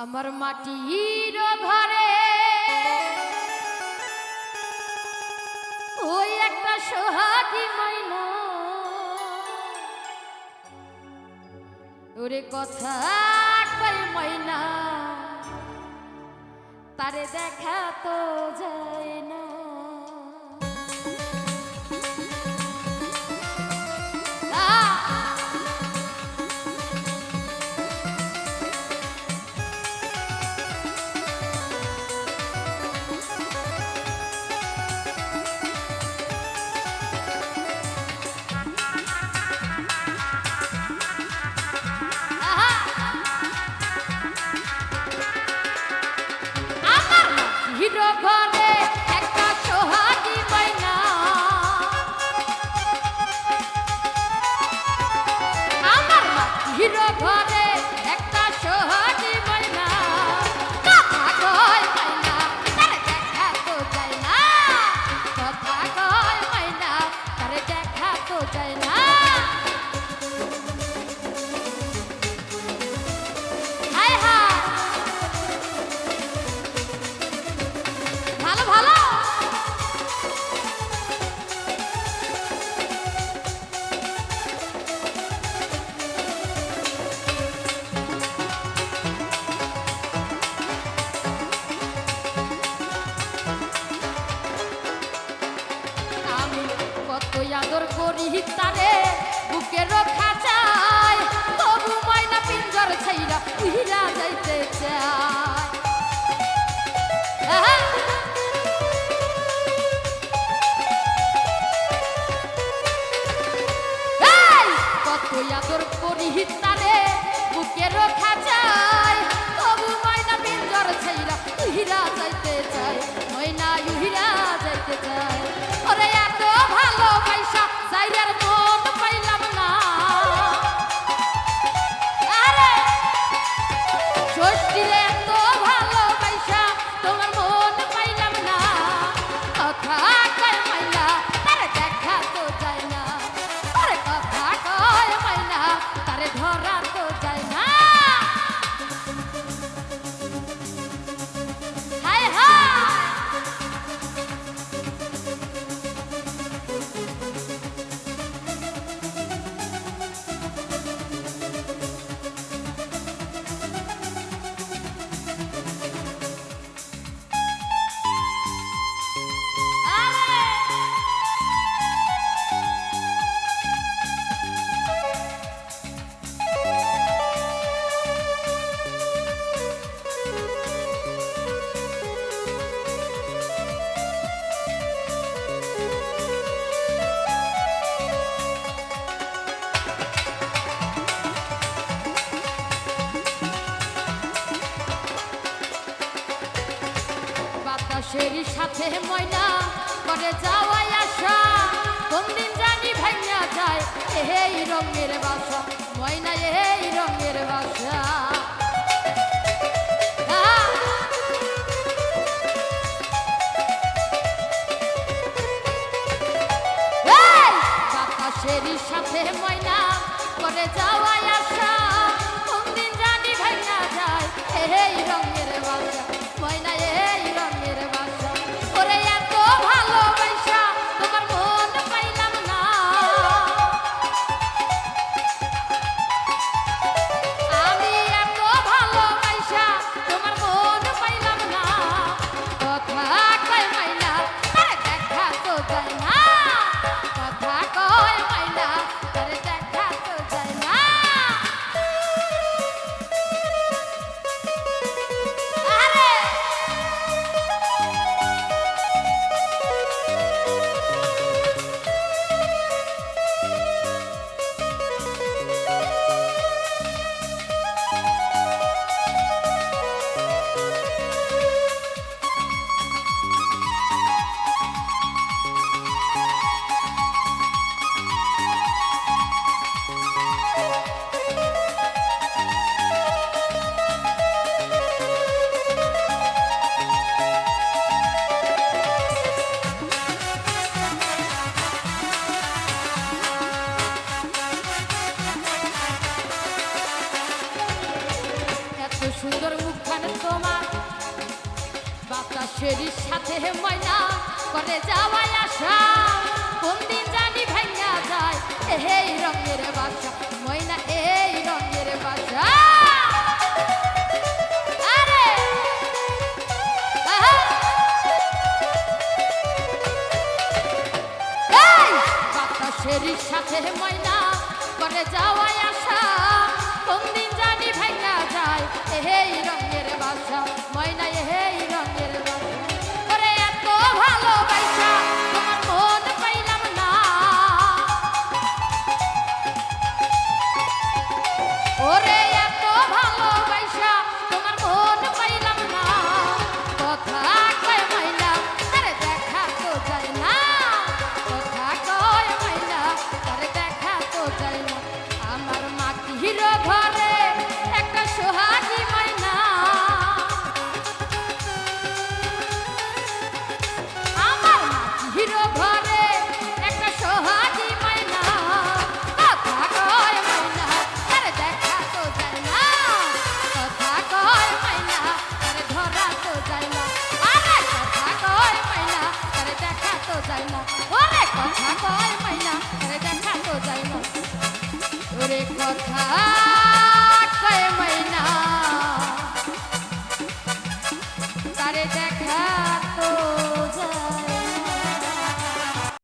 আমার মাটির ঘরে ওই একটা সোহাগী ময়না ওরে কথা কই ময়না তারে দেখা তো যায় না। হিরো ঘরে একটা সোহাগী ময়না আমার হিরো ঘরে একটা সোহাগী ময়না কথা কয় ময়না তারে দেখা তো যায় না, কথা কয় ময়না তারে দেখা তো যায় না। হায় হায় ভালো ভালো আমি কত আদর করি তারে বুকে রক্ষা চাই তবু ময়না পিঞ্জর ছাইরা উহিরা যাইতে চায়। কত আদর করি তারে বুকে রক্ষা চাই তবু ময়না পিঞ্জর ছাইরা উহিরা যাইতে চায়, ময়না উহিরা যাইতে চায়। ওরে এত ভালোবাসা যাইয়ার মন পাইলাম না, আরে ষষ্ঠীরে এত ভালোবাসা তোমার মন পাইলাম না, কথা কয় ময়না তারে দেখা তো যায় না, আরে কথা কয় ময়না তারে ধরা তো যায় না। হায় হায় বাতাসের সাথে ময়না করে যাওয়াই আসা কোন দিন জানি ভাইয়া যায় এই রঙের বাসা, ময়না এই রঙের বাসা। বাতাসের সাথে ময়না করে যাওয়াই আসা কোন দিন জানি ভাইয়া যায় এই রঙের বাসা, ময়না এই রঙের বাসা। ওরে এত ভালোবাসা তোমার মন পাইলাম না, আমি এত ভালোবাসা তোমার মন পাইলাম না, কথা কয় ময়না তারে দেখা তো যায় না, কথা কয় ময়না তারে দেখা তো যায় না। সুন্দর মুখ বাতাসের সাথে ময়না করে যাওয়াই আসা কোন দিন জানি ভাঙা যায় এই রঙের বাসা ময়না এই রঙের বাসা আরে আহা! এই বাতাসের সাথে ময়না করে যাওয়াই আসা কোন দিন জানি ভাঙা যায় এই রঙের বাসা ময়না এই রঙের বাসা ওরে এত ভালোবাসা তোমার মন পাইলাম না ওরে এত ভালোবাসা তোমার মন পাইলাম না কথা কয় ময়না আরে দেখা তো যায় না কথা কয় ময়না আরে দেখা তো যায় না আমার মাটির ঘরে একটা সোহাগী ময়না আমার মাটির ঘরে একটা সোহাগী ময়না কথা কয় ময়না আরে দেখা তো যায় না কথা কয় ময়না আরে ধরা তো যায় না আরে কথা কয় ময়না আরে দেখা তো যায় না ওরে কথা কয় ময়না আরে দেখা তো যায় না ওরে কথা